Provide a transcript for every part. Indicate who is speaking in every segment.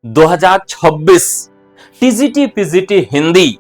Speaker 1: 2026 TGT PGT Hindi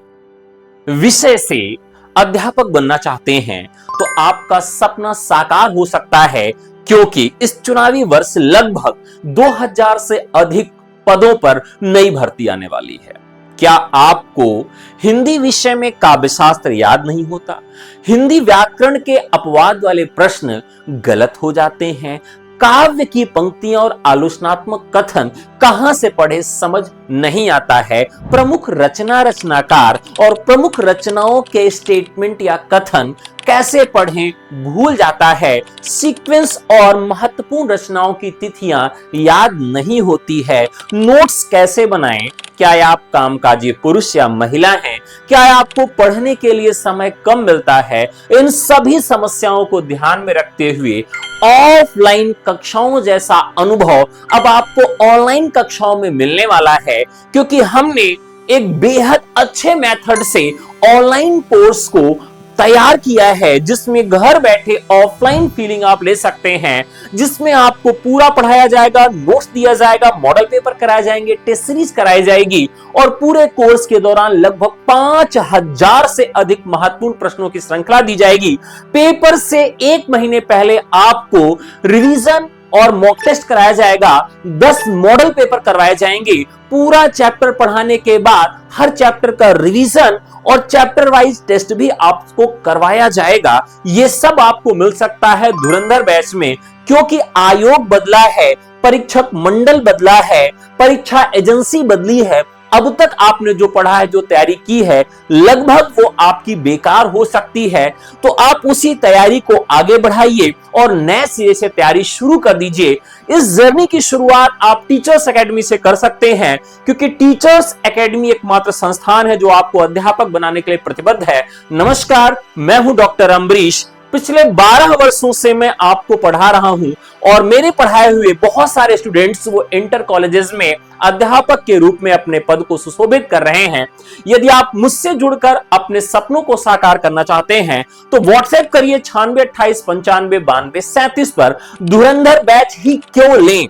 Speaker 1: विषय से अध्यापक बनना चाहते हैं तो आपका सपना साकार हो सकता है, क्योंकि इस चुनावी वर्ष लगभग 2000 से अधिक पदों पर नई भर्ती आने वाली है। क्या आपको हिंदी विषय में काव्य शास्त्र याद नहीं होता? हिंदी व्याकरण के अपवाद वाले प्रश्न गलत हो जाते हैं? काव्य की पंक्तियां और आलोचनात्मक कथन कहां से पढ़े समझ नहीं आता है? प्रमुख रचनाकार और प्रमुख रचनाओं के स्टेटमेंट या कथन कैसे पढ़ें भूल जाता है? सीक्वेंस और महत्वपूर्ण रचनाओं की तिथियां याद नहीं होती है? नोट्स कैसे बनाएं? क्या आप कामकाजी पुरुष या महिला हैं? क्या आपको पढ़ने के लिए समय कम मिलता है? इन सभी समस्याओं को ध्यान में रखते हुए ऑफलाइन कक्षाओं जैसा अनुभव अब आपको ऑनलाइन कक्षाओं में मिलने वाला है, क्योंकि हमने एक बेहद अच्छे मेथड से ऑनलाइन कोर्स को तैयार किया है, जिसमें घर बैठे ऑफलाइन फीलिंग आप ले सकते हैं, जिसमें आपको पूरा पढ़ाया जाएगा, नोट्स दिया जाएगा, मॉडल पेपर कराए जाएंगे, टेस्ट सीरीज कराई जाएगी और पूरे कोर्स के दौरान लगभग 5000 से अधिक महत्वपूर्ण प्रश्नों की श्रृंखला दी जाएगी। पेपर से 1 महीने पहले आपको रिवीजन और मॉक टेस्ट कराया जाएगा, 10 मॉडल पेपर करवाए जाएंगे। पूरा चैप्टर पढ़ाने के बाद हर चैप्टर का रिवीजन और चैप्टर वाइज टेस्ट भी आपको करवाया जाएगा। ये सब आपको मिल सकता है धुरंधर बैच में, क्योंकि आयोग बदला है, परीक्षक मंडल बदला है, परीक्षा एजेंसी बदली है। अब तक आपने जो पढ़ा है, जो तैयारी की है, लगभग वो आपकी बेकार हो सकती है। तो आप उसी तैयारी को आगे बढ़ाइए और नए सिरे से तैयारी शुरू कर दीजिए। इस जर्नी की शुरुआत आप टीचर्स एकेडमी से कर सकते हैं, क्योंकि टीचर्स एकेडमी एकमात्र संस्थान है जो आपको अध्यापक बनाने के लिए प्रतिबद्ध है। नमस्कार, मैं हूं डॉक्टर अम्बरीश। पिछले 12 वर्षों से मैं आपको पढ़ा रहा हूं और मेरे पढ़ाए हुए बहुत सारे स्टूडेंट्स वो इंटर कॉलेजेस में अध्यापक के रूप में अपने पद को सुशोभित कर रहे हैं। यदि आप मुझसे जुड़कर अपने सपनों को साकार करना चाहते हैं तो व्हाट्सएप करिए 9628959237 पर। धुरंधर बैच ही क्यों लें?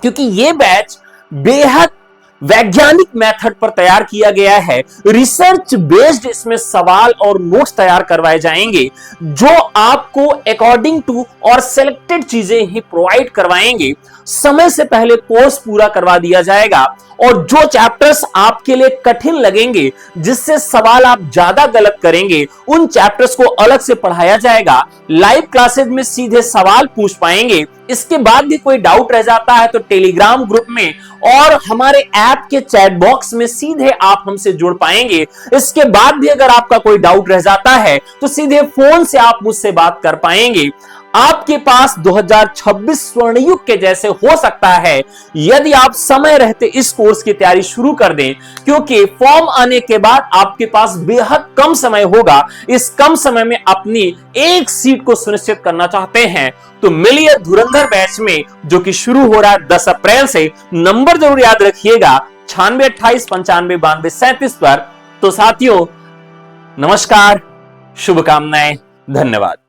Speaker 1: क्योंकि ये बैच बेहद वैज्ञानिक मेथड पर तैयार किया गया है। रिसर्च बेस्ड इसमें सवाल और नोट्स तैयार करवाए जाएंगे, जो आपको अकॉर्डिंग टू और सिलेक्टेड चीजें ही प्रोवाइड करवाएंगे। समय से पहले कोर्स पूरा करवा दिया जाएगा और जो चैप्टर्स आपके लिए कठिन लगेंगे, जिससे सवाल आप ज्यादा गलत करेंगे, उन चैप्टर्स को अलग से पढ़ाया जाएगा। लाइव क्लासेस में सीधे सवाल पूछ पाएंगे। इसके बाद भी कोई डाउट रह जाता है तो टेलीग्राम ग्रुप में और हमारे ऐप के चैट बॉक्स में सीधे आप हमसे जुड़ पाएंगे। इसके बाद भी अगर आपका कोई डाउट रह जाता है तो सीधे फोन से आप मुझसे बात कर पाएंगे। आपके पास 2026 स्वर्ण युग के जैसे हो सकता है यदि आप समय रहते इस कोर्स की तैयारी शुरू कर दें, क्योंकि फॉर्म आने के बाद आपके पास बेहद कम समय होगा। इस कम समय में अपनी एक सीट को सुनिश्चित करना चाहते हैं तो मिलिए धुरंधर बैच में, जो कि शुरू हो रहा है 10 अप्रैल से। नंबर जरूर याद रखिएगा 9628959237 पर। तो साथियों, नमस्कार, शुभकामनाएं, धन्यवाद।